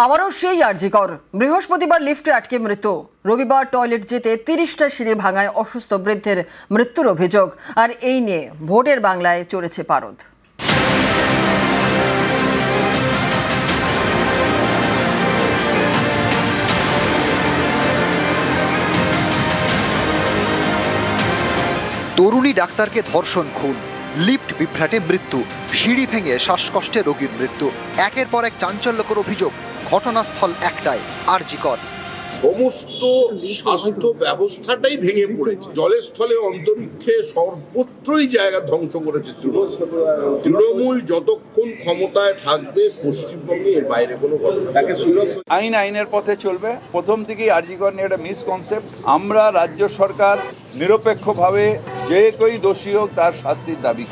আবারও সেই আরজিকর। বৃহস্পতিবার লিফটে আটকে মৃত্যু। রবিবার টয়লেট যেতে ৩০টা সিঁড়ি ভাঙায় অসুস্থ বৃদ্ধের মৃত্যুর অভিযোগ। আর এই নিয়ে ভোটের বাংলায় চড়েছে পারদ। তরুণী ডাক্তারকে ধর্ষণ, খুন, লিফট বিভ্রাটে মৃত্যু, সিঁড়ি ভেঙে শ্বাসকষ্টে রোগীর মৃত্যু। একের পর এক চাঞ্চল্যকর অভিযোগ। ঘটনাস্থল একটাই, আরজিকর। সমস্ত স্বাস্থ্য ব্যবস্থাটাই ভেঙে পড়েছে। জলে স্থলে অন্তরিক্ষে সর্বত্রই জায়গা ধ্বংস করেছে তৃণমূল। যতক্ষণ ক্ষমতায় থাকবে পশ্চিমবঙ্গে এর বাইরে কোনো আইনের পথে চলবে। প্রথম থেকেই আরজিকর নিয়ে একটা মিসকনসেপ্ট। আমরা রাজ্য সরকার নিরপেক্ষভাবে যে কেউ দোষী হোক তার শাস্তির দাবি।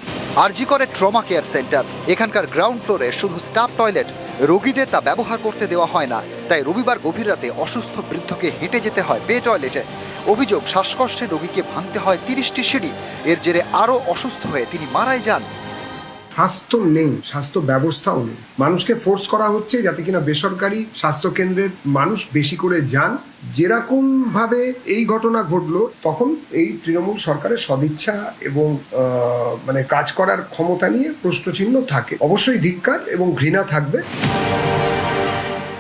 আরজিকরের ট্রমা কেয়ার সেন্টার। এখানকার গ্রাউন্ড ফ্লোরে শুধু স্টাফ টয়লেট, রোগীদের তা ব্যবহার করতে দেওয়া হয় না। তাই রবিবার গভীর রাতে অসুস্থ বৃদ্ধকে হেঁটে যেতে হয় বে টয়লেটে। অভিযোগ, শ্বাসকষ্টে রোগীকে ভাঙতে হয় ৩০টি সিঁড়ি। এর জেরে আরও অসুস্থ হয়ে তিনি মারাই যান। স্বাস্থ্য নেই, স্বাস্থ্য ব্যবস্থাও নেই। মানুষকে ফোর্স করা হচ্ছে যাতে কিনা বেসরকারি স্বাস্থ্য কেন্দ্রের মানুষ বেশি করে যান। যেরকম ভাবে এই ঘটনা ঘটলো, তখন এই তৃণমূল সরকারের সদিচ্ছা এবং কাজ করার ক্ষমতা নিয়ে প্রশ্নচিহ্ন থাকে। অবশ্যই ধিক্কার এবং ঘৃণা থাকবে।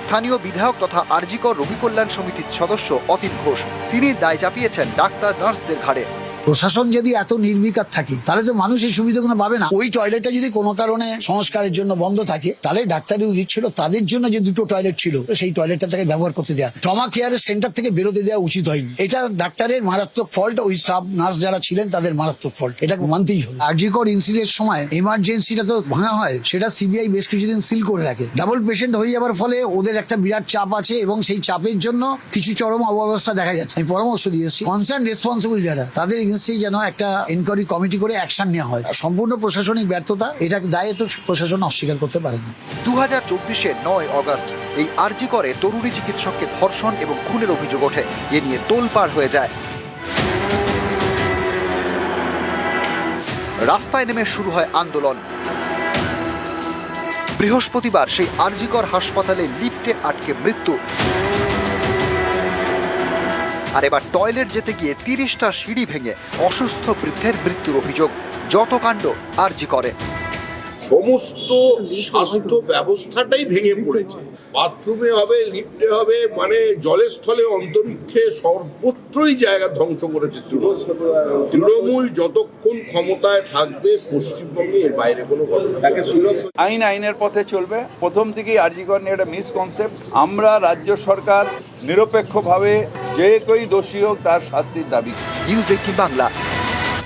স্থানীয় বিধায়ক তথা আরজিকর রোগী কল্যাণ সমিতির সদস্য অতীন ঘোষ, তিনি দায় চাপিয়েছেন ডাক্তার নার্সদের ঘাড়ে। প্রশাসন যদি এত নির্বিকার থাকে তাহলে তো মানুষ এই সুবিধাগুলো পাবে না। ওই টয়লেটটা যদি কোনো কারণে সংস্কারের জন্য বন্ধ থাকে, তাহলে ডাক্তারের উচিত ছিল তাদের জন্য যে দুটো টয়লেট ছিল সেই টয়লেটটা থেকে ব্যবহার করতে দেওয়া। ট্রমা কেয়ারের সেন্টার থেকে বেরোতে দেওয়া উচিত হয়নি। এটা ডাক্তারের মারাত্মক ফল্ট, ওই সাব নার্স যারা ছিলেন তাদের মারাত্মক ফল্ট, এটা মানতেই হবে। আরজিকর ইনসিডেন্টের সময় এমার্জেন্সিটা তো ভাঙা হয়, সেটা সিবিআই বেশ কিছুদিন সিল করে রাখে। ডাবল পেশেন্ট হয়ে যাওয়ার ফলে ওদের একটা বিরাট চাপ আছে এবং সেই চাপের জন্য কিছু চরম অব্যবস্থা দেখা যাচ্ছে। আমি পরামর্শ দিয়েছি কনসার্ন রেসপন্সিবল যারা, তাদের যেন একটা ইনকোয়ারি কমিটি করে অ্যাকশন নেওয়া হয়। সম্পূর্ণ প্রশাসনিক ব্যর্থতা, এটা দায়ে তো প্রশাসন অস্বীকার করতে পারে না। 2024-এর 9 আগস্ট এই আরজিকরে তরুণী চিকিৎসককে ধর্ষণ এবং খুনের অভিযোগ ওঠে। এ নিয়ে তোলপাড় হয়ে যায়। রাস্তায় নেমে শুরু হয় আন্দোলন। বৃহস্পতিবার সেই আরজিকর হাসপাতালে লিফটে আটকে মৃত্যু। আর এবার টয়লেট যেতে গিয়ে 30টা সিঁড়ি ভেঙে অসুস্থ বৃদ্ধের মৃত্যুর অভিযোগ। যত কাণ্ড আরজিকরে। সমস্ত স্বাস্থ্য ব্যবস্থাটাই ভেঙে পড়েছে। বাথরুমে হবে, লিফটে হবে, জলে স্থলে অন্তরিক্ষে সর্বত্রই জায়গা ধ্বংস করেছে তৃণমূল। যতক্ষণ ক্ষমতায় থাকবে পশ্চিমবঙ্গে এর বাইরে কোনো আইনের পথে চলবে। প্রথম থেকেই আরজিকর নিয়ে একটা মিসকনসেপ্ট। আমরা রাজ্য সরকার নিরপেক্ষভাবে যে কেউ দোষী হোক তার শাস্তির দাবি। নিউজ 18 বাংলা।